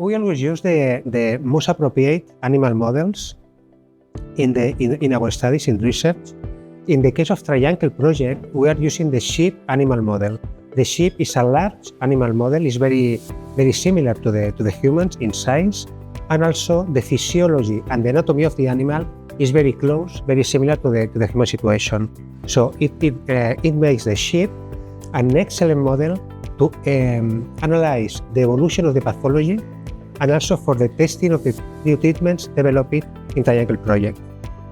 we always use the most appropriate animal models in our studies in research. In the case of TriAnkle project, we are using the sheep animal model. The sheep is a large animal model, is very similar to the humans in size, and also the physiology and the anatomy of the animal is very close, very similar to the human situation. So it makes the sheep an excellent model to analyze the evolution of the pathology and also for the testing of the new treatments developed in TriAnkle project.